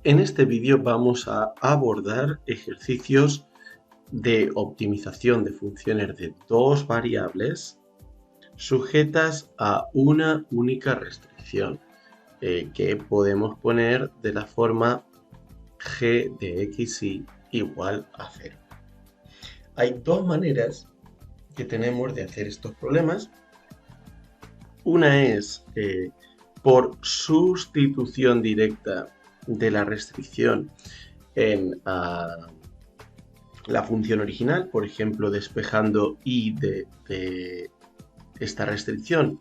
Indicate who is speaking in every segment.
Speaker 1: En este vídeo vamos a abordar ejercicios de optimización de funciones de dos variables sujetas a una única restricción que podemos poner de la forma g de xy igual a cero. Hay dos maneras que tenemos de hacer estos problemas. Una es por sustitución directa de la restricción en la función original, por ejemplo, despejando y de esta restricción,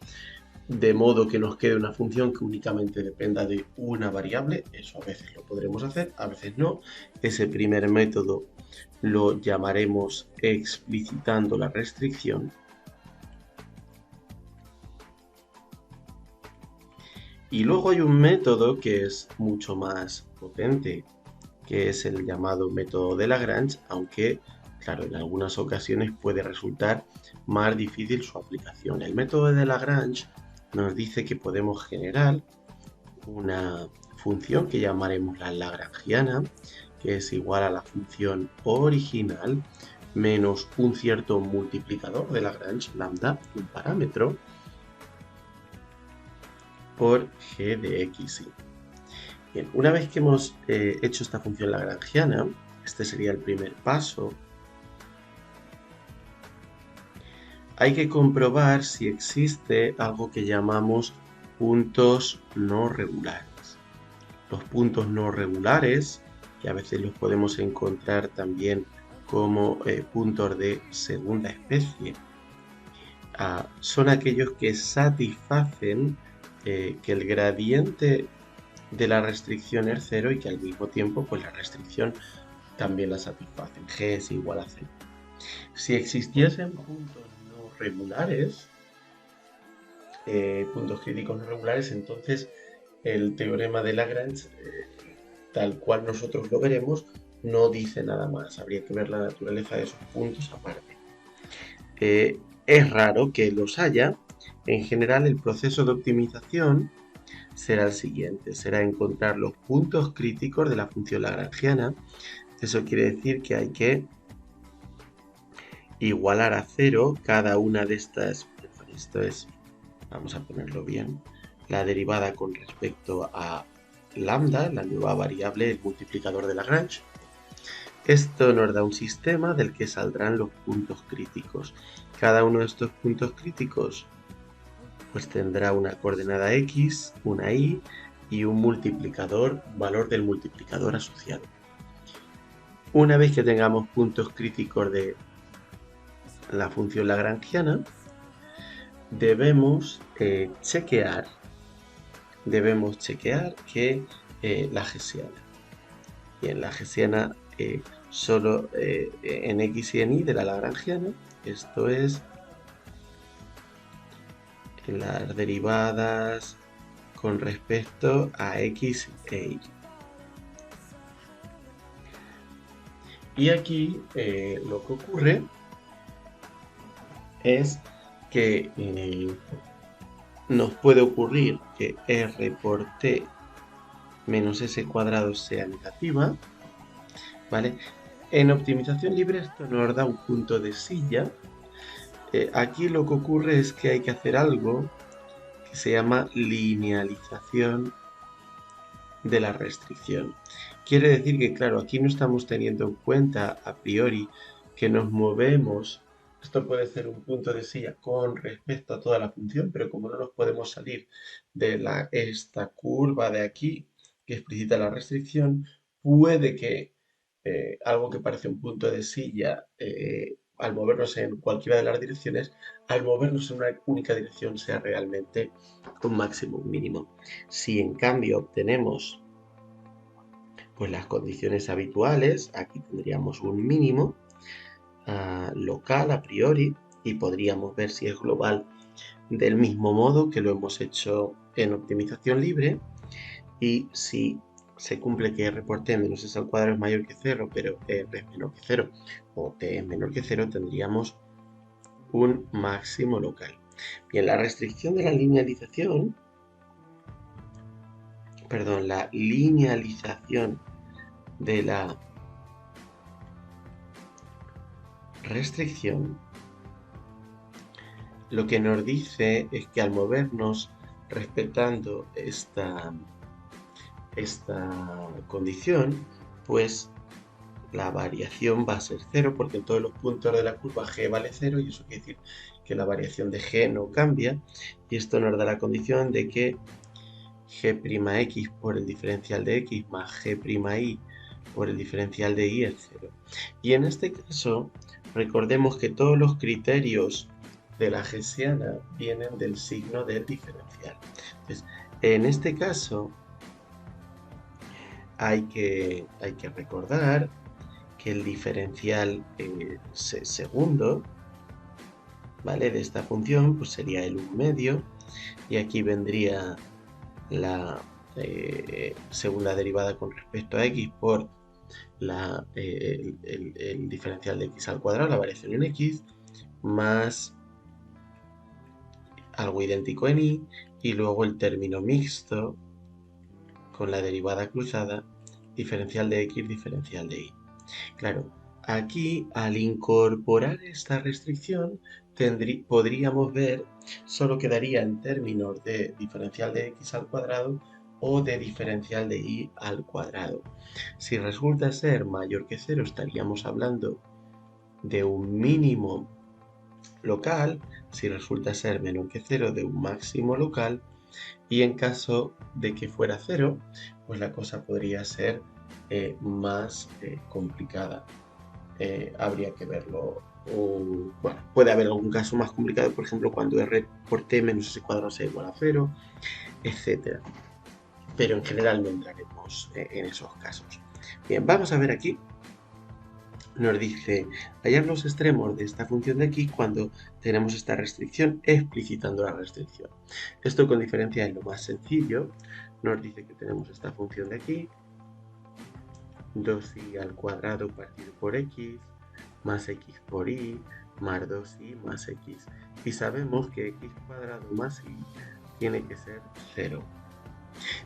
Speaker 1: de modo que nos quede una función que únicamente dependa de una variable. Eso a veces lo podremos hacer, a veces no. Ese primer método lo llamaremos explicitando la restricción. Y luego hay un método que es mucho más potente, que es el llamado método de Lagrange, aunque, claro, en algunas ocasiones puede resultar más difícil su aplicación. El método de Lagrange nos dice que podemos generar una función que llamaremos la lagrangiana, que es igual a la función original menos un cierto multiplicador de Lagrange, lambda, un parámetro, por g de xy. Bien, una vez que hemos hecho esta función lagrangiana, este sería el primer paso, hay que comprobar si existe algo que llamamos puntos no regulares. Los puntos no regulares, que a veces los podemos encontrar también como puntos de segunda especie, son aquellos que satisfacen que el gradiente de la restricción es cero y que al mismo tiempo pues la restricción también la satisfacen. G es igual a cero. Si existiesen puntos no regulares, puntos críticos no regulares, entonces el teorema de Lagrange, tal cual nosotros lo veremos, no dice nada más. Habría que ver la naturaleza de esos puntos aparte. Es raro que los haya. En general, el proceso de optimización será el siguiente. Será encontrar los puntos críticos de la función lagrangiana. Eso quiere decir que hay que igualar a cero cada una de estas. Esto es, vamos a ponerlo bien, la derivada con respecto a lambda, la nueva variable, el multiplicador de Lagrange. Esto nos da un sistema del que saldrán los puntos críticos. Cada uno de estos puntos críticos pues tendrá una coordenada x, una y y un multiplicador, valor del multiplicador asociado. Una vez que tengamos puntos críticos de la función lagrangiana, debemos chequear que la hessiana. Y en la hessiana solo en x y en y de la lagrangiana, esto es en las derivadas con respecto a x e y. Y aquí lo que ocurre es que nos puede ocurrir que r por t menos s cuadrado sea negativa, ¿vale? En optimización libre esto nos da un punto de silla. Aquí lo que ocurre es que hay que hacer algo que se llama linealización de la restricción. Quiere decir que, claro, aquí no estamos teniendo en cuenta a priori que nos movemos. Esto puede ser un punto de silla con respecto a toda la función, pero como no nos podemos salir de esta curva de aquí que explicita la restricción, puede que algo que parece un punto de silla, al movernos en cualquiera de las direcciones, al movernos en una única dirección sea realmente un máximo, un mínimo. Si en cambio obtenemos pues las condiciones habituales, aquí tendríamos un mínimo local a priori y podríamos ver si es global del mismo modo que lo hemos hecho en optimización libre, y si se cumple que r por t menos s al cuadrado es mayor que 0, pero r es menor que 0 o t es menor que 0, tendríamos un máximo local. Bien, la restricción de la linealización perdón, la linealización de la restricción, lo que nos dice es que al movernos respetando esta condición, pues la variación va a ser cero porque en todos los puntos de la curva g vale cero y eso quiere decir que la variación de g no cambia y esto nos da la condición de que g' por el diferencial de x más g' por el diferencial de y es cero. Y en este caso, recordemos que todos los criterios de la Hessiana vienen del signo del diferencial. Entonces, en este caso, hay que recordar que el diferencial segundo, ¿vale? De esta función, pues sería el 1 medio, y aquí vendría la segunda derivada con respecto a x por el diferencial de x al cuadrado, la variación en x, más algo idéntico en y, y luego el término mixto con la derivada cruzada, diferencial de x, diferencial de y. Claro, aquí al incorporar esta restricción podríamos ver, solo quedaría en términos de diferencial de x al cuadrado o de diferencial de y al cuadrado. Si resulta ser mayor que 0 estaríamos hablando de un mínimo local, si resulta ser menor que 0 de un máximo local, y en caso de que fuera 0, pues la cosa podría ser más complicada. Habría que verlo. Bueno, puede haber algún caso más complicado, por ejemplo, cuando r por t menos s cuadrado sea igual a 0, etc. Pero en general no entraremos en esos casos. Bien, vamos a ver aquí. Nos dice hallar los extremos de esta función de aquí cuando tenemos esta restricción, explicitando la restricción. Esto con diferencia es lo más sencillo. Nos dice que tenemos esta función de aquí, 2y al cuadrado partido por x, más x por y, más 2y más x. Y sabemos que x cuadrado más y tiene que ser 0.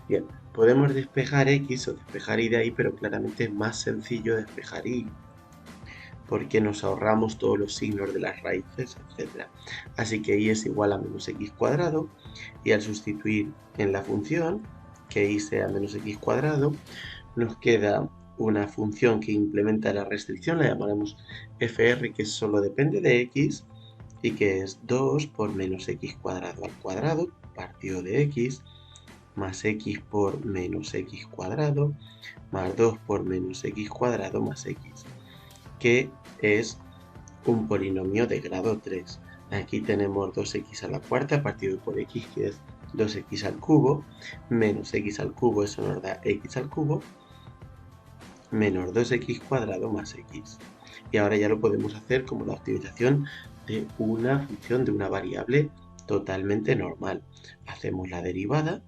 Speaker 1: Bien, podemos despejar x o despejar y de ahí, pero claramente es más sencillo despejar y, porque nos ahorramos todos los signos de las raíces, etc. Así que y es igual a menos x cuadrado, y al sustituir en la función que y sea menos x cuadrado, nos queda una función que implementa la restricción, la llamaremos fr, que solo depende de x, y que es 2 por menos x cuadrado al cuadrado, partido de x, más x por menos x cuadrado, más 2 por menos x cuadrado más x, que es un polinomio de grado 3. Aquí tenemos 2x a la cuarta partido por x, que es 2x al cubo, menos x al cubo, eso nos da x al cubo, menos 2x cuadrado más x. Y ahora ya lo podemos hacer como la optimización de una función de una variable totalmente normal. Hacemos la derivada,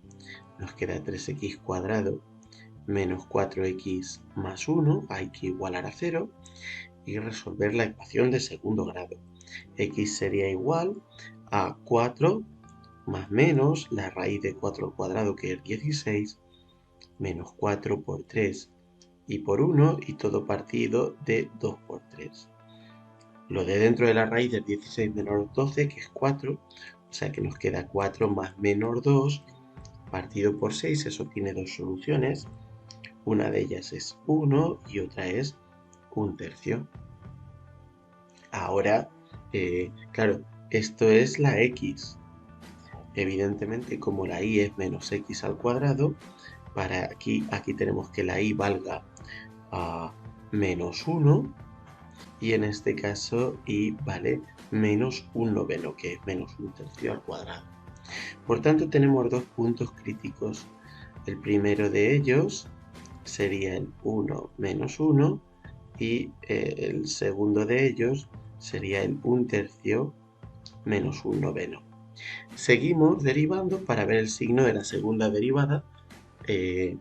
Speaker 1: nos queda 3x cuadrado menos 4x más 1, hay que igualar a 0, y resolver la ecuación de segundo grado. X sería igual a 4 más menos la raíz de 4 al cuadrado, que es 16, menos 4 por 3 y por 1, y todo partido de 2 por 3. Lo de dentro de la raíz del 16 menos 12, que es 4, o sea que nos queda 4 más menos 2 partido por 6, eso tiene dos soluciones. Una de ellas es 1 y otra es 1/3. Ahora, claro, esto es la x. Evidentemente, como la y es menos x al cuadrado, para aquí tenemos que la y valga a menos 1, y en este caso y vale menos 1/9, que es menos 1/3 al cuadrado. Por tanto, tenemos dos puntos críticos. El primero de ellos sería el 1 menos 1, y el segundo de ellos sería el 1/3 menos 1/9. Seguimos derivando para ver el signo de la segunda derivada, que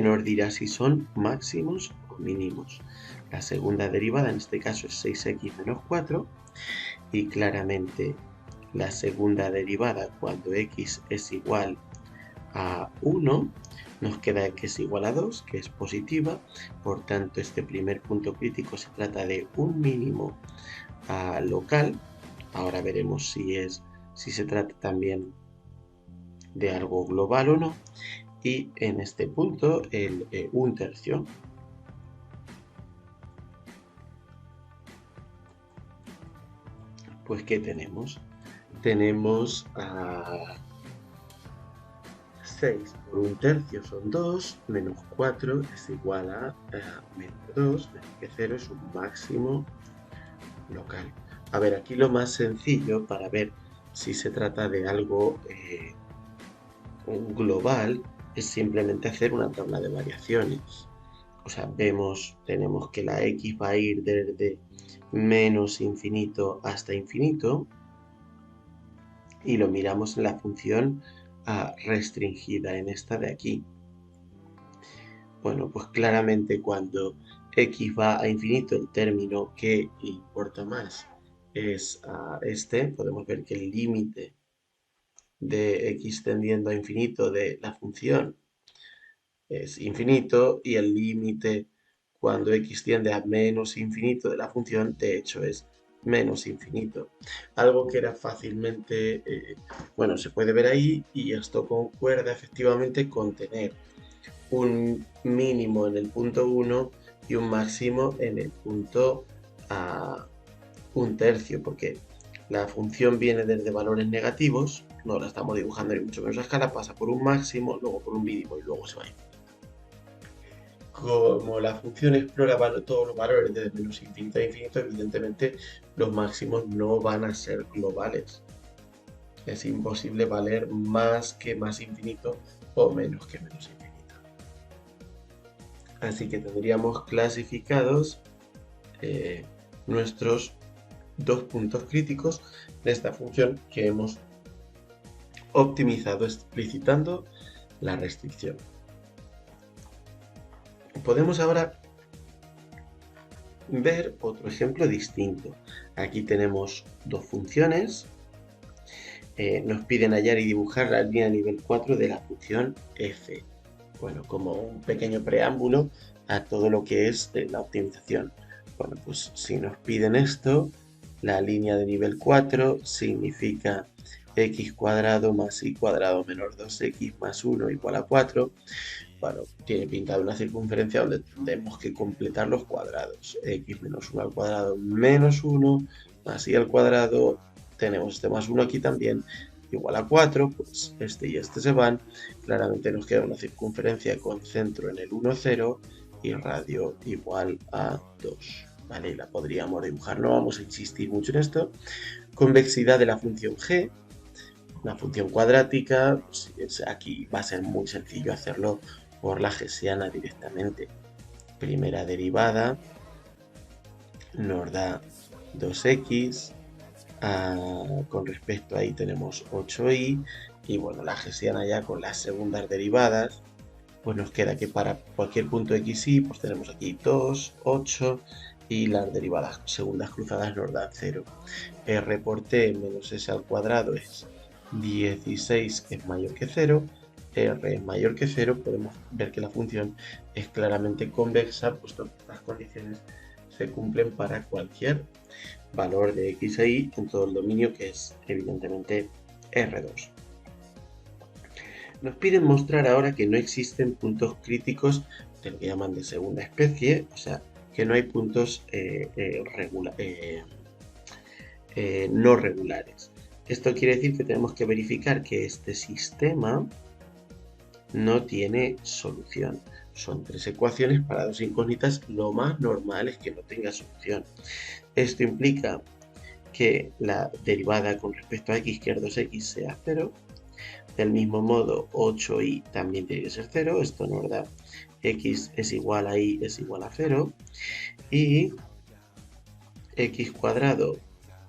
Speaker 1: nos dirá si son máximos o mínimos. La segunda derivada en este caso es 6x menos 4, y claramente la segunda derivada cuando x es igual a 1, nos queda x igual a 2, que es positiva. Por tanto, este primer punto crítico se trata de un mínimo local. Ahora veremos si se trata también de algo global o no. Y en este punto, el 1/3. Pues, ¿qué tenemos? Tenemos a 6 por 1/3 son 2, menos 4 es igual a menos 2, menos que 0 es un máximo local. A ver, aquí lo más sencillo para ver si se trata de algo global es simplemente hacer una tabla de variaciones. O sea, tenemos que la x va a ir desde menos infinito hasta infinito y lo miramos en la función restringida, en esta de aquí. Bueno, pues claramente cuando x va a infinito, el término que importa más es podemos ver que el límite de x tendiendo a infinito de la función es infinito y el límite cuando x tiende a menos infinito de la función, de hecho, es menos infinito. Algo que era fácilmente, bueno, se puede ver ahí y esto concuerda efectivamente con tener un mínimo en el punto 1 y un máximo en el punto 1/3, porque la función viene desde valores negativos, no la estamos dibujando ni mucho menos a escala, pasa por un máximo, luego por un mínimo y luego se va a infinito. Como la función explora todos los valores desde menos infinito a infinito, evidentemente los máximos no van a ser globales. Es imposible valer más que más infinito o menos que menos infinito. Así que tendríamos clasificados nuestros dos puntos críticos de esta función que hemos optimizado explicitando la restricción. Podemos ahora ver otro ejemplo distinto. Aquí tenemos dos funciones. Nos piden hallar y dibujar la línea nivel 4 de la función f. Bueno, como un pequeño preámbulo a todo lo que es la optimización. Bueno, pues si nos piden esto, la línea de nivel 4 significa x cuadrado más y cuadrado menos 2x más 1 igual a 4. Bueno, tiene pinta de una circunferencia donde tenemos que completar los cuadrados. X menos 1 al cuadrado menos 1 más y al cuadrado. Tenemos este más 1 aquí también, igual a 4, pues este y este se van. Claramente nos queda una circunferencia con centro en el 1, 0 y radio igual a 2. ¿Vale? Y la podríamos dibujar, no vamos a insistir mucho en esto. Convexidad de la función g, una función cuadrática, pues aquí va a ser muy sencillo hacerlo por la hessiana directamente. Primera derivada nos da 2x, con respecto a ahí tenemos 8y, y bueno, la hessiana ya con las segundas derivadas, pues nos queda que para cualquier punto xy, pues tenemos aquí 2, 8, y las derivadas segundas cruzadas nos dan 0. R por t menos s al cuadrado es 16, que es mayor que 0. R es mayor que 0, podemos ver que la función es claramente convexa, puesto que las condiciones se cumplen para cualquier valor de x e y en todo el dominio, que es evidentemente R2. Nos piden mostrar ahora que no existen puntos críticos de lo que llaman de segunda especie, o sea, que no hay puntos no regulares. Esto quiere decir que tenemos que verificar que este sistema no tiene solución. Son tres ecuaciones para dos incógnitas, lo más normal es que no tenga solución. Esto implica que la derivada con respecto a x, que es 2x, sea 0. Del mismo modo, 8y también tiene que ser 0. Esto nos da x es igual a y es igual a 0. Y x cuadrado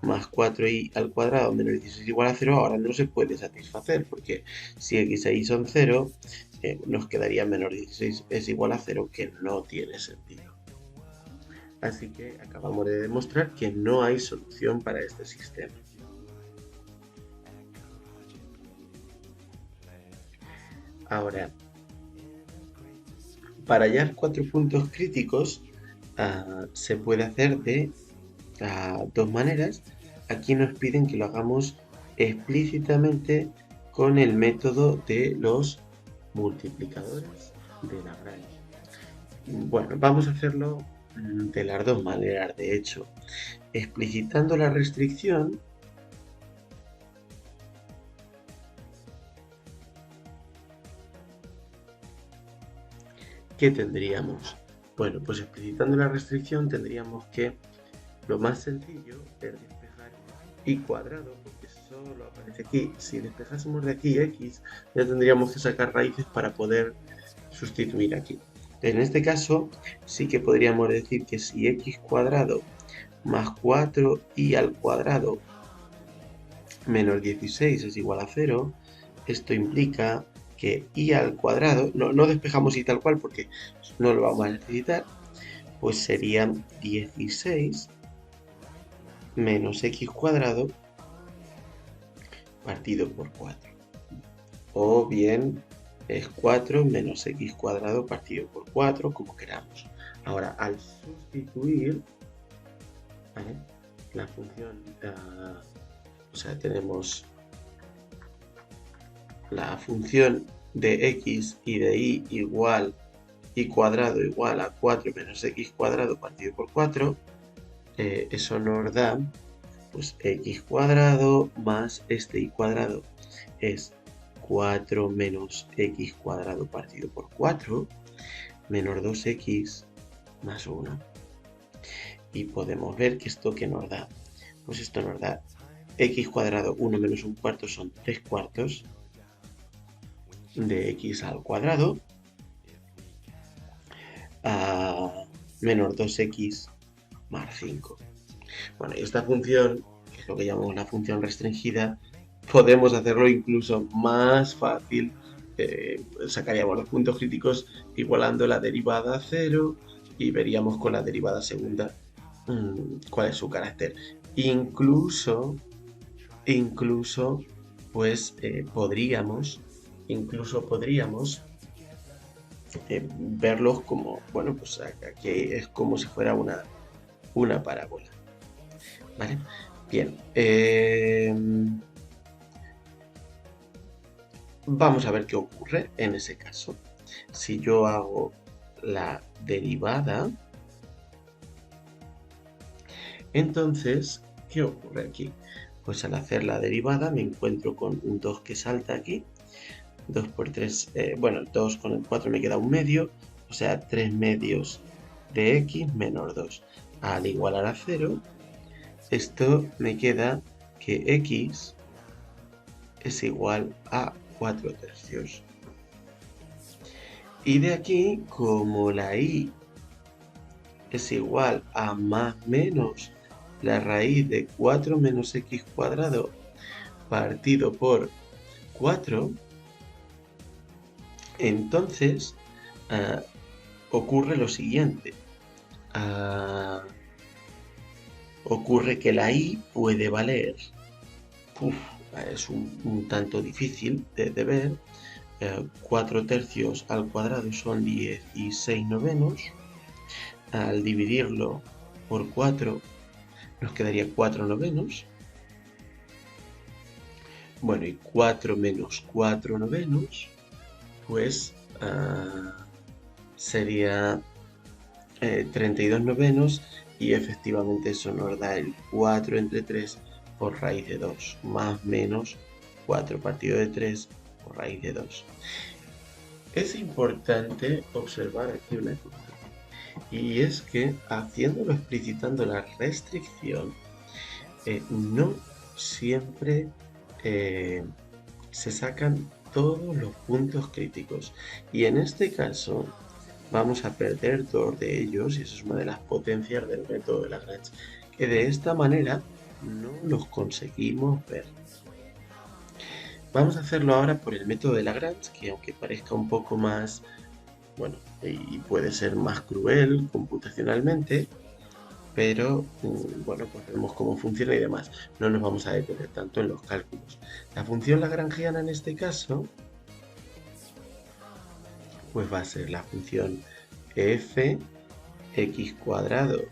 Speaker 1: más 4y al cuadrado menos 16 igual a 0 ahora no se puede satisfacer, porque si x e y son 0, nos quedaría menos 16 es igual a 0, que no tiene sentido. Así que acabamos de demostrar que no hay solución para este sistema. Ahora, para hallar 4 puntos críticos, se puede hacer de dos maneras. Aquí nos piden que lo hagamos explícitamente con el método de los multiplicadores de Lagrange. Bueno, vamos a hacerlo de las dos maneras, de hecho. Explicitando la restricción, ¿qué tendríamos? Bueno, pues explicitando la restricción tendríamos que lo más sencillo es despejar y cuadrado, porque solo aparece aquí. Si despejásemos de aquí x, ya tendríamos que sacar raíces para poder sustituir aquí. En este caso, sí que podríamos decir que si x cuadrado más 4y al cuadrado menos 16 es igual a 0, esto implica que y al cuadrado, no despejamos y tal cual porque no lo vamos a necesitar, pues serían 16 menos x cuadrado partido por 4. O bien es 4 menos x cuadrado partido por 4, como queramos. Ahora, al sustituir, ¿vale?, la función, o sea, tenemos la función de x y de y igual y cuadrado igual a 4 menos x cuadrado partido por 4, eso nos da pues x cuadrado más este y cuadrado es 4 menos x cuadrado partido por 4 menos 2x más 1. Y podemos ver que esto que nos da, pues esto nos da x cuadrado 1 menos 1/4 son 3/4 de x al cuadrado a menos 2x más 5. Bueno, y esta función, que es lo que llamamos la función restringida, podemos hacerlo incluso más fácil. Sacaríamos los puntos críticos igualando la derivada a 0 y veríamos con la derivada segunda cuál es su carácter. Incluso, pues podríamos verlos como, bueno, pues aquí es como si fuera una parábola. ¿Vale? Bien. Vamos a ver qué ocurre en ese caso. Si yo hago la derivada, entonces, ¿qué ocurre aquí? Pues al hacer la derivada me encuentro con un 2 que salta aquí. 2 por 3, bueno, 2 con el 4 me queda un medio, o sea, 3 medios de x menos 2. Al igualar a 0, esto me queda que x es igual a 4 tercios. Y de aquí, como la y es igual a más menos la raíz de 4 menos x cuadrado partido por 4, entonces ocurre lo siguiente. Ocurre que la y puede valer, es un tanto difícil de ver, 4 tercios al cuadrado son 16 novenos. Al dividirlo por 4 nos quedaría 4 novenos. Bueno, y 4 menos 4 novenos, pues sería 32 novenos, y efectivamente eso nos da el 4 entre 3 por raíz de 2, más menos 4 partido de 3 por raíz de 2. Es importante observar aquí una cosa, y es que haciéndolo explicitando la restricción, no siempre se sacan todos los puntos críticos, y en este caso vamos a perder 2 de ellos, y eso es una de las potencias del método de Lagrange, que de esta manera no los conseguimos ver. Vamos a hacerlo ahora por el método de Lagrange, que aunque parezca un poco más, bueno, y puede ser más cruel computacionalmente, pero bueno, pues vemos cómo funciona y demás. No nos vamos a detener tanto en los cálculos. La función lagrangiana en este caso pues va a ser la función f x cuadrado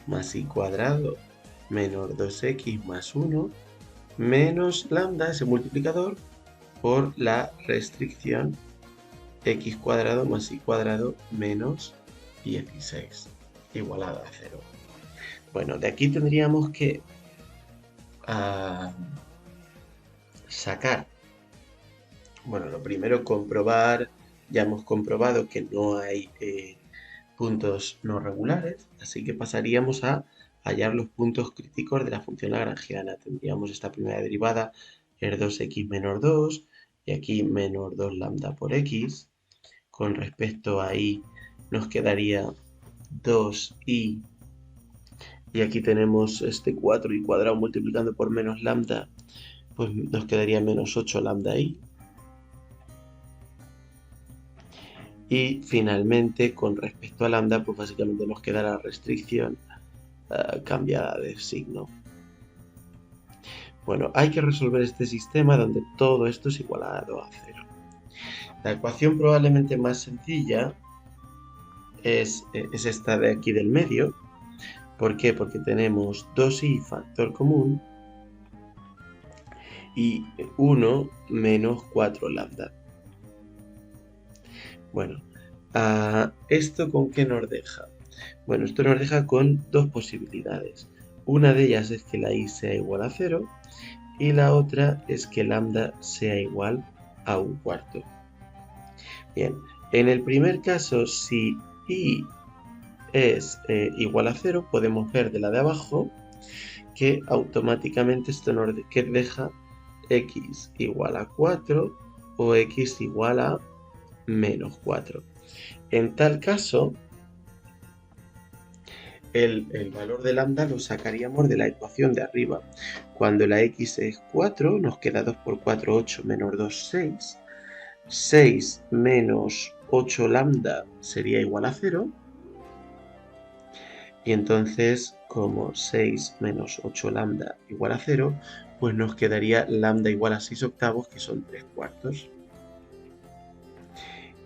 Speaker 1: más y cuadrado menos 2x más 1 menos lambda, ese multiplicador, por la restricción x cuadrado más y cuadrado menos 16 igualado a 0. Bueno, de aquí tendríamos que sacar, bueno, lo primero comprobar, ya hemos comprobado que no hay puntos no regulares, así que pasaríamos a hallar los puntos críticos de la función lagrangiana. Tendríamos esta primera derivada, es 2x menos 2, y aquí menos 2 lambda por x. Con respecto a y nos quedaría 2y, y aquí tenemos este 4y cuadrado multiplicando por menos lambda, pues nos quedaría menos 8 lambda y. Y finalmente, con respecto a lambda, pues básicamente nos queda la restricción cambiada de signo. Bueno, hay que resolver este sistema donde todo esto es igualado a 0. La ecuación probablemente más sencilla es esta de aquí del medio. ¿Por qué? Porque tenemos 2y factor común y 1 menos 4 lambda. Bueno, ¿esto con qué nos deja? Bueno, esto nos deja con dos posibilidades. Una de ellas es que la y sea igual a 0 y la otra es que lambda sea igual a 1/4. Bien, en el primer caso, si y es igual a 0, podemos ver de la de abajo que automáticamente esto nos deja x igual a 4 o x igual a menos 4. En tal caso, el valor de lambda lo sacaríamos de la ecuación de arriba. Cuando la x es 4, nos queda 2 por 4, 8, menos 2, 6. 6 menos 8 lambda sería igual a 0. Y entonces, como 6 menos 8 lambda igual a 0, pues nos quedaría lambda igual a 6 octavos, que son 3/4.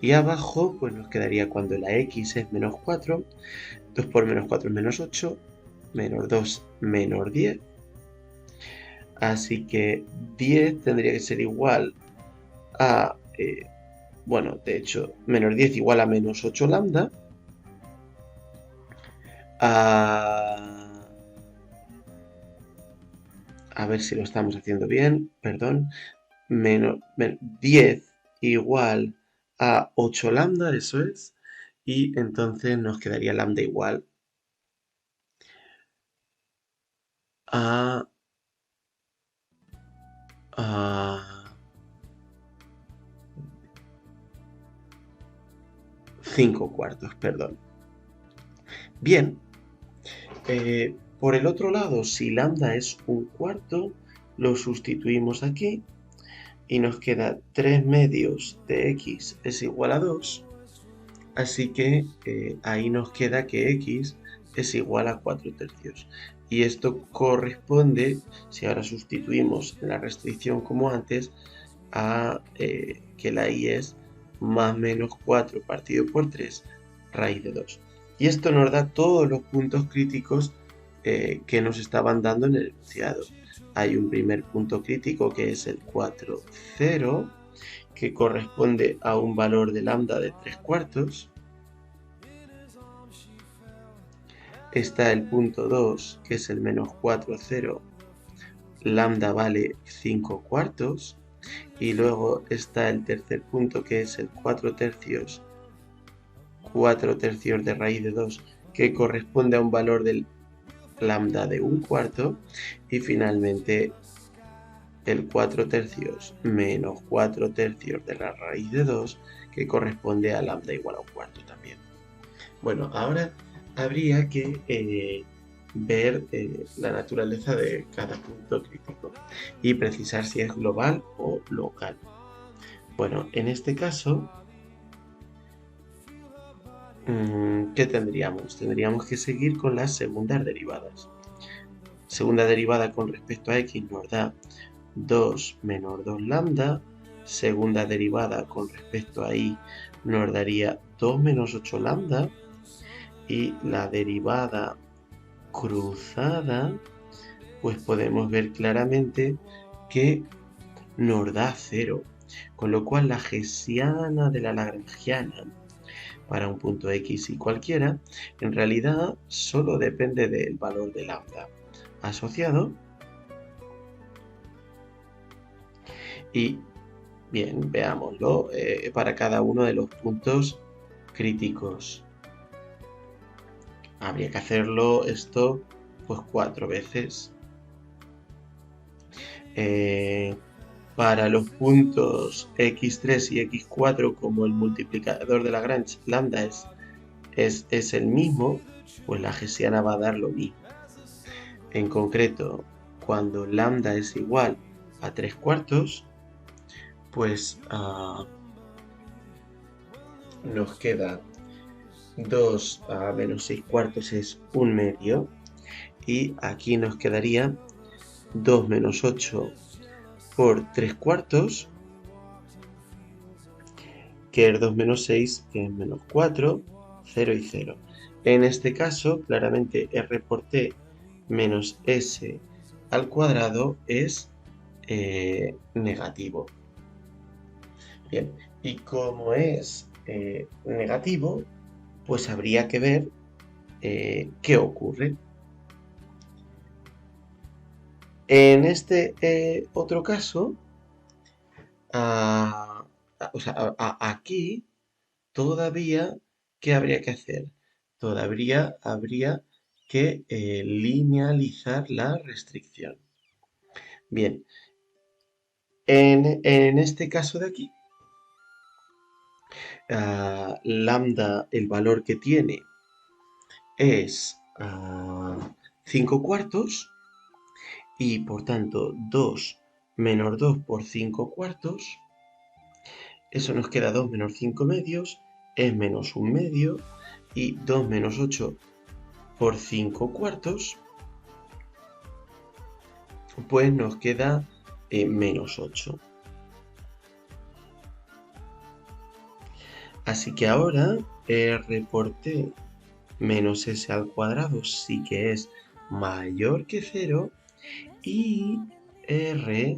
Speaker 1: Y abajo, pues nos quedaría cuando la x es menos 4, 2 por menos 4 es menos 8, menos 2 menos 10. Así que 10 tendría que ser igual a, bueno, de hecho, menos 10 igual a menos 8 lambda. A ver si lo estamos haciendo bien, perdón. Menos 10 igual a 8 lambda, eso es. Y entonces nos quedaría lambda igual a 5/4, perdón. Bien, por el otro lado, si lambda es 1/4, lo sustituimos aquí y nos queda 3 medios de x es igual a 2. Así que ahí nos queda que x es igual a 4/3. Y esto corresponde, si ahora sustituimos la restricción como antes, a que la y es más menos 4 partido por 3 raíz de 2. Y esto nos da todos los puntos críticos que nos estaban dando en el enunciado. Hay un primer punto crítico que es el 4, 0, que corresponde a un valor de lambda de 3/4. Está el punto 2, que es el menos 4, 0, lambda vale 5/4. Y luego está el tercer punto, que es el 4/3, 4/3 de raíz de 2, que corresponde a un valor del lambda de 1/4. Y finalmente el 4/3 menos 4/3 de la raíz de 2, que corresponde a lambda igual a 1/4 también. Bueno, ahora habría que ver la naturaleza de cada punto crítico y precisar si es global o local. Bueno, en este caso, ¿qué tendríamos? Tendríamos que seguir con las segundas derivadas. Segunda derivada con respecto a x nos da 2 menos 2 lambda. Segunda derivada con respecto a y nos daría 2 menos 8 lambda y la derivada cruzada, pues podemos ver claramente que nos da 0, con lo cual la hessiana de la lagrangiana para un punto X y cualquiera, en realidad solo depende del valor de lambda asociado. Y bien, veámoslo para cada uno de los puntos críticos. Habría que hacerlo esto pues 4 veces. Para los puntos x3 y x4, como el multiplicador de Lagrange lambda es el mismo, pues la hessiana va a dar lo mismo. En concreto, cuando lambda es igual a 3/4, pues nos queda 2 a menos 6/4 es 1/2, y aquí nos quedaría 2 menos 8 por 3/4, que es 2 menos 6, que es menos 4, 0 y 0. En este caso, claramente r por t menos s al cuadrado es negativo. Bien, y como es negativo, pues habría que ver qué ocurre. En este otro caso, aquí todavía, ¿qué habría que hacer? Todavía habría que linealizar la restricción. Bien, en este caso de aquí, lambda, el valor que tiene es 5/4, y por tanto 2 menos 2 por 5/4, eso nos queda 2 menos 5 medios, es menos 1 medio, y 2 menos 8 por 5/4, pues nos queda menos 8. Así que ahora r por t menos s al cuadrado sí que es mayor que 0, y r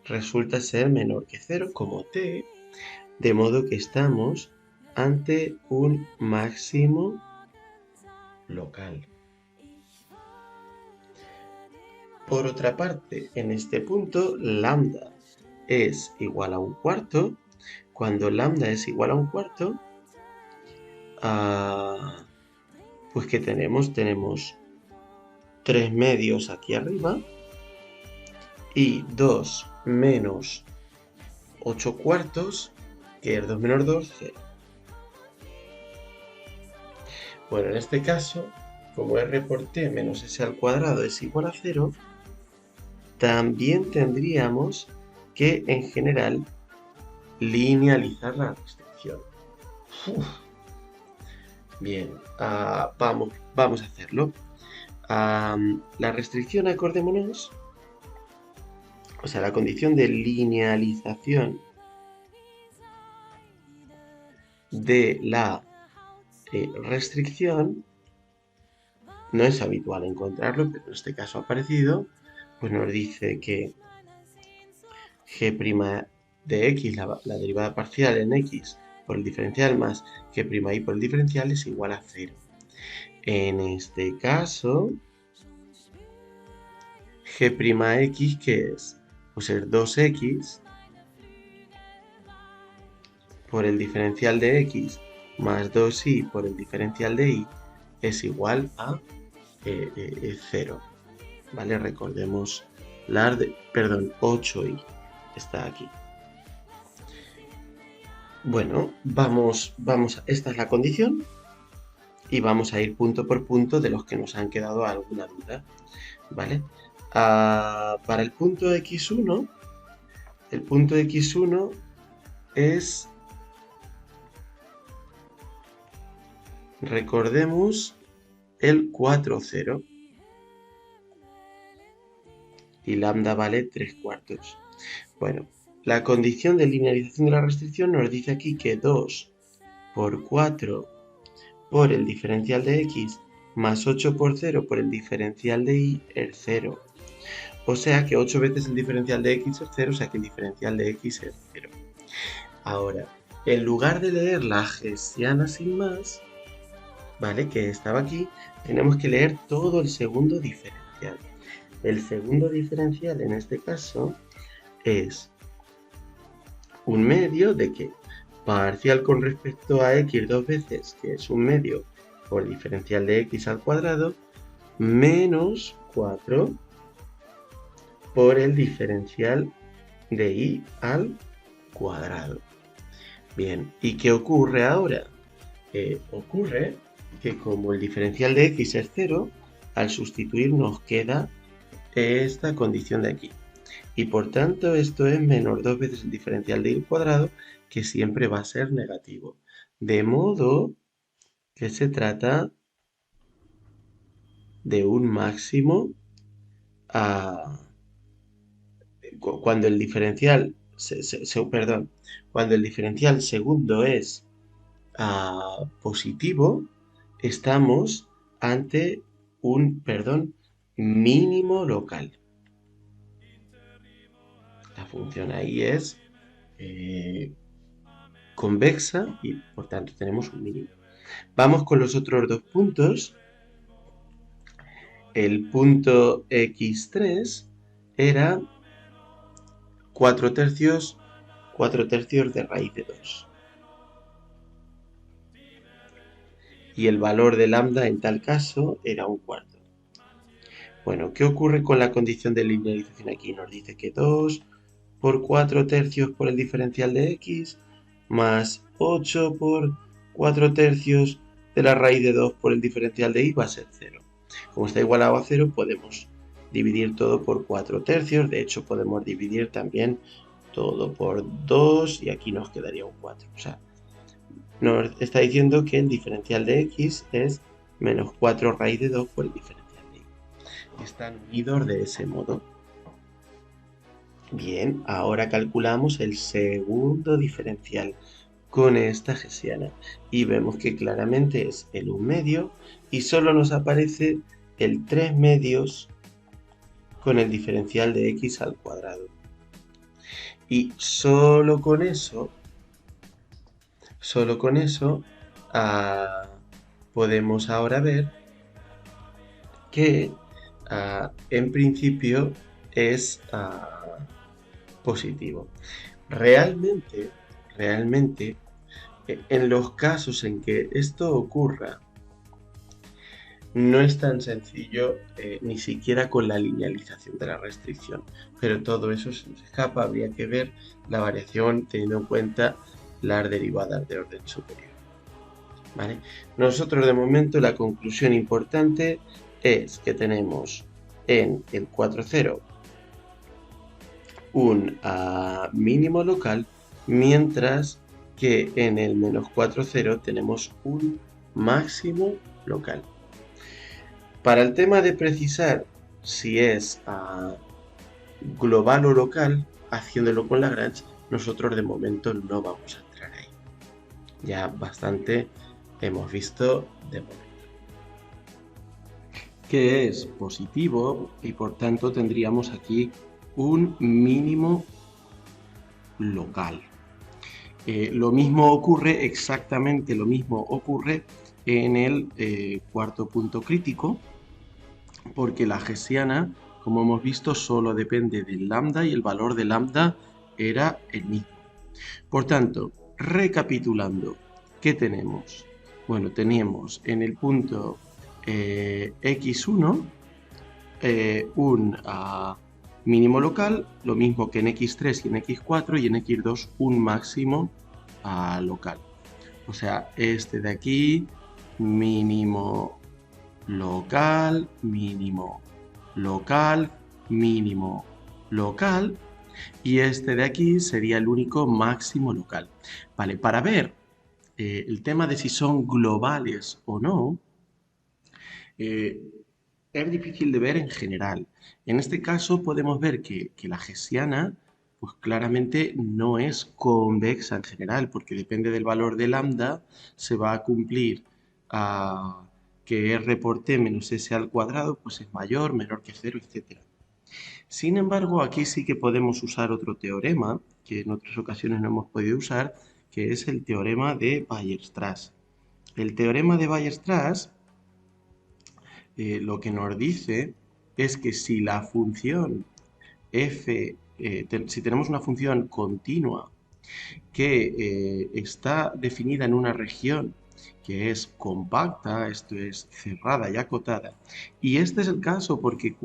Speaker 1: resulta ser menor que 0 como t, de modo que estamos ante un máximo local. Por otra parte, en este punto, lambda es igual a 1/4. Cuando lambda es igual a 1/4, pues ¿qué tenemos? Tenemos 3 medios aquí arriba y 2 menos 8/4, que es 2 menos 2, 0. Bueno, en este caso, como r por t menos s al cuadrado es igual a 0, también tendríamos que, en general, linealizar la restricción. Bien, vamos a hacerlo. La restricción, acordémonos, o sea, la condición de linealización de la restricción no es habitual encontrarlo, pero en este caso ha aparecido, pues nos dice que g' de x, la derivada parcial en x por el diferencial más g' por el diferencial es igual a 0. En este caso, g', ¿qué es? Pues es 2x por el diferencial de x más 2y por el diferencial de y es igual a 0. ¿Vale? Recordemos, 8y está aquí. Bueno, esta es la condición, y vamos a ir punto por punto de los que nos han quedado alguna duda, ¿vale? Para el punto x1 es, recordemos, el 4,0, y lambda vale 3/4. Bueno, la condición de linealización de la restricción nos dice aquí que 2 por 4 por el diferencial de x más 8 por 0 por el diferencial de y es 0. O sea que 8 veces el diferencial de x es 0, o sea que el diferencial de x es 0. Ahora, en lugar de leer la hessiana sin más, ¿vale? Que estaba aquí, tenemos que leer todo el segundo diferencial. El segundo diferencial en este caso es un medio de que parcial con respecto a x dos veces, que es un medio por diferencial de x al cuadrado, menos 4 por el diferencial de y al cuadrado. Bien, ¿y qué ocurre ahora? Ocurre que como el diferencial de x es 0, al sustituir nos queda esta condición de aquí. Y por tanto esto es menor 2 veces el diferencial de y al cuadrado, que siempre va a ser negativo. De modo que se trata de un máximo cuando el diferencial, perdón, cuando el diferencial segundo es positivo, estamos ante un, perdón, mínimo local. La función ahí es convexa y por tanto tenemos un mínimo. Vamos con los otros dos puntos. El punto x3 era 4 tercios de raíz de 2. Y el valor de lambda en tal caso era un cuarto. Bueno, ¿qué ocurre con la condición de linealización aquí? Nos dice que 2 por 4 tercios por el diferencial de x más 8 por 4 tercios de la raíz de 2 por el diferencial de y va a ser 0. Como está igualado a 0, podemos dividir todo por 4 tercios. De hecho, podemos dividir también todo por 2 y aquí nos quedaría un 4. O sea, nos está diciendo que el diferencial de x es menos 4 raíz de 2 por el diferencial de y. Están unidos de ese modo. Bien, ahora calculamos el segundo diferencial con esta hessiana y vemos que claramente es el 1 medio y solo nos aparece el 3 medios con el diferencial de x al cuadrado. Y solo con eso podemos ahora ver que en principio es positivo. Realmente, en los casos en que esto ocurra, no es tan sencillo ni siquiera con la linealización de la restricción, pero todo eso se nos escapa. Habría que ver la variación teniendo en cuenta las derivadas de orden superior. ¿Vale? Nosotros de momento la conclusión importante es que tenemos en el 4,0 un mínimo local, mientras que en el menos 4,0 tenemos un máximo local. Para el tema de precisar si es global o local, haciéndolo con Lagrange, nosotros de momento no vamos a entrar ahí. Ya bastante hemos visto de momento. Que es positivo y por tanto tendríamos aquí un mínimo local. Exactamente lo mismo ocurre en el cuarto punto crítico, porque la hessiana, como hemos visto, solo depende del lambda y el valor de lambda era el mismo. Por tanto, recapitulando, ¿qué tenemos? Bueno, tenemos en el punto x1 un mínimo local, lo mismo que en x3 y en x4, y en x2 un máximo local. O sea, este de aquí, mínimo local, mínimo local, mínimo local, y este de aquí sería el único máximo local. Vale, para ver el tema de si son globales o no, es difícil de ver en general. En este caso podemos ver que la hessiana pues claramente no es convexa en general, porque depende del valor de lambda, se va a cumplir que r por t menos s al cuadrado pues es mayor, menor que cero, etc. Sin embargo, aquí sí que podemos usar otro teorema, que en otras ocasiones no hemos podido usar, que es el teorema de Weierstrass. El teorema de Weierstrass lo que nos dice es que si la función f, si tenemos una función continua que está definida en una región que es compacta, esto es cerrada y acotada, y este es el caso porque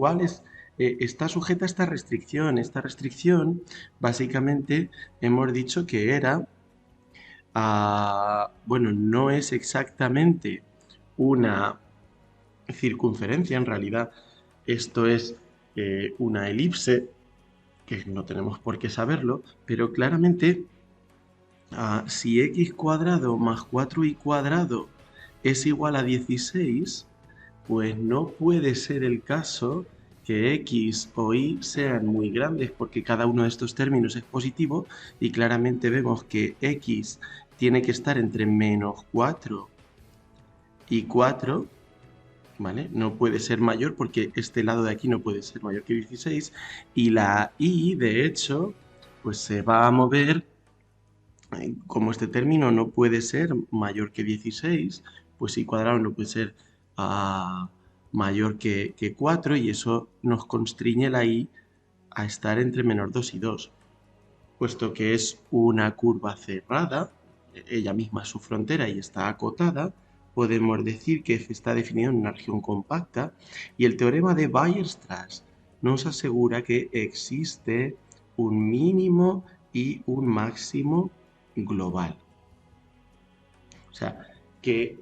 Speaker 1: está sujeta a esta restricción. Esta restricción básicamente hemos dicho que era, bueno, no es exactamente una circunferencia, en realidad esto es una elipse, que no tenemos por qué saberlo, pero claramente si x cuadrado más 4y cuadrado es igual a 16, pues no puede ser el caso que x o y sean muy grandes, porque cada uno de estos términos es positivo y claramente vemos que x tiene que estar entre menos 4 y 4, ¿vale? No puede ser mayor porque este lado de aquí no puede ser mayor que 16 y la y, de hecho, pues se va a mover, como este término no puede ser mayor que 16, pues y cuadrado no puede ser mayor que 4 y eso nos constriñe la y a estar entre menos 2 y 2. Puesto que es una curva cerrada, ella misma es su frontera y está acotada, podemos decir que f está definido en una región compacta y el teorema de Weierstrass nos asegura que existe un mínimo y un máximo global. O sea, que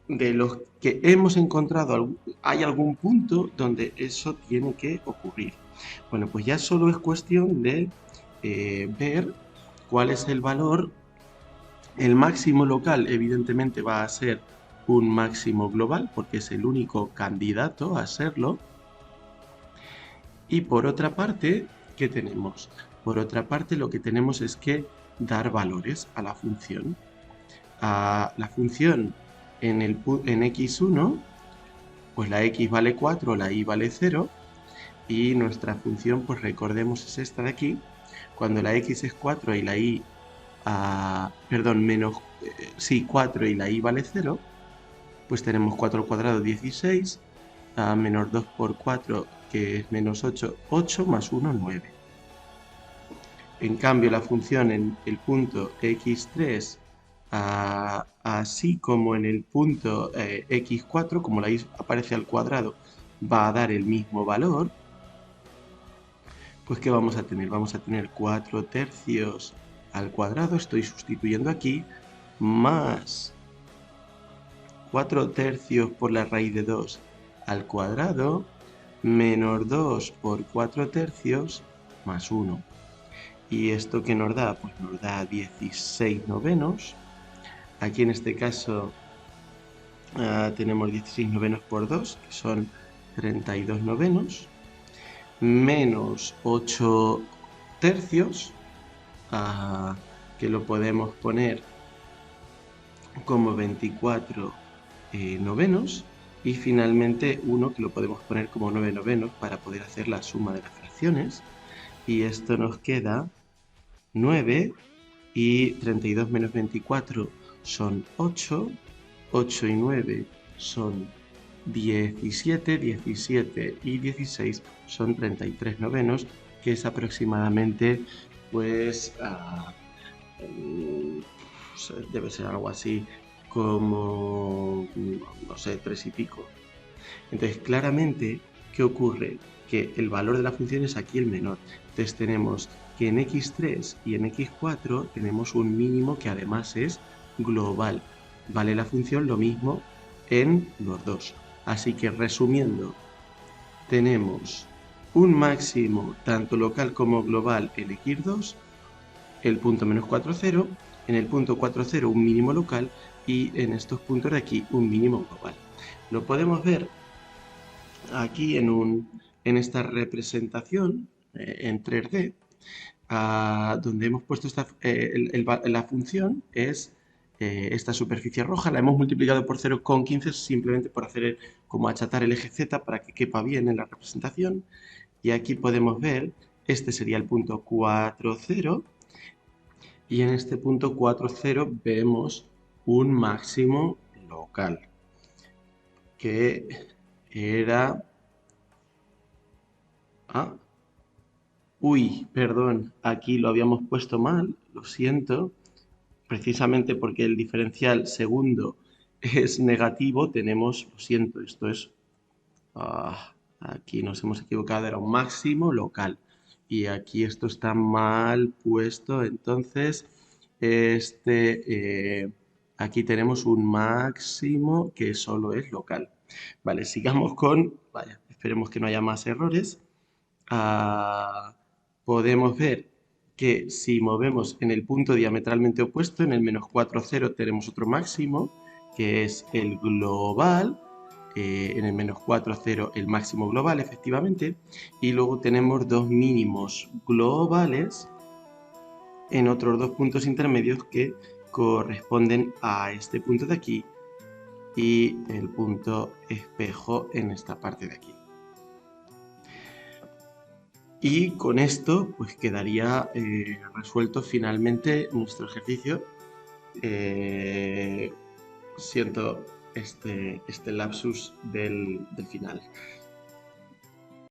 Speaker 1: de los que hemos encontrado hay algún punto donde eso tiene que ocurrir. Bueno, pues ya solo es cuestión de ver cuál es el valor. El máximo local evidentemente va a ser un máximo global porque es el único candidato a serlo. Y por otra parte, ¿qué tenemos? Por otra parte, lo que tenemos es que dar valores a la función. A la función en x1, pues la x vale 4, la y vale 0, y nuestra función, pues recordemos, es esta de aquí. Cuando la x es 4 y la y, perdón, 4 y la y vale 0, pues tenemos 4 al cuadrado 16, menos 2 por 4, que es menos 8, 8 más 1, 9. En cambio, la función en el punto x3, así como en el punto x4, como la y aparece al cuadrado, va a dar el mismo valor. Pues ¿qué vamos a tener? Vamos a tener 4 tercios al cuadrado, estoy sustituyendo aquí, más 4 tercios por la raíz de 2 al cuadrado, menos 2 por 4 tercios, más 1. ¿Y esto qué nos da? Pues nos da 16 novenos. Aquí en este caso tenemos 16 novenos por 2, que son 32 novenos, menos 8 tercios, que lo podemos poner como 24 novenos, y finalmente 1 que lo podemos poner como 9 novenos para poder hacer la suma de las fracciones, y esto nos queda 9, y 32 menos 24 son 8, 8 y 9 son 17, 17 y 16 son 33 novenos, que es aproximadamente, pues, debe ser algo así como, no sé, 3 y pico. Entonces, claramente, ¿qué ocurre? Que el valor de la función es aquí el menor. Entonces tenemos que en x3 y en x4 tenemos un mínimo que además es global. Vale la función lo mismo en los dos. Así que resumiendo, tenemos un máximo tanto local como global en x2, el punto menos 4, 0, en el punto 4, 0 un mínimo local y en estos puntos de aquí un mínimo global. Lo podemos ver aquí en esta representación en 3D, donde hemos puesto la función es esta superficie roja, la hemos multiplicado por 0,15 simplemente por hacer como achatar el eje Z para que quepa bien en la representación. Y aquí podemos ver, este sería el punto 4, 0, y en este punto 4, 0 vemos un máximo local, que era... Ah, uy, perdón, aquí lo habíamos puesto mal, lo siento. Precisamente porque el diferencial segundo es negativo, tenemos, lo siento, esto es, aquí nos hemos equivocado, era un máximo local. Y aquí esto está mal puesto, entonces, aquí tenemos un máximo que solo es local. Vale, sigamos con, vaya, esperemos que no haya más errores. Ah, Podemos ver que si movemos en el punto diametralmente opuesto, en el menos 4, 0, tenemos otro máximo, que es el global. En el menos 4, 0, el máximo global, efectivamente. Y luego tenemos dos mínimos globales en otros dos puntos intermedios que corresponden a este punto de aquí y el punto espejo en esta parte de aquí. Y con esto pues quedaría resuelto finalmente nuestro ejercicio. Siento este lapsus del final.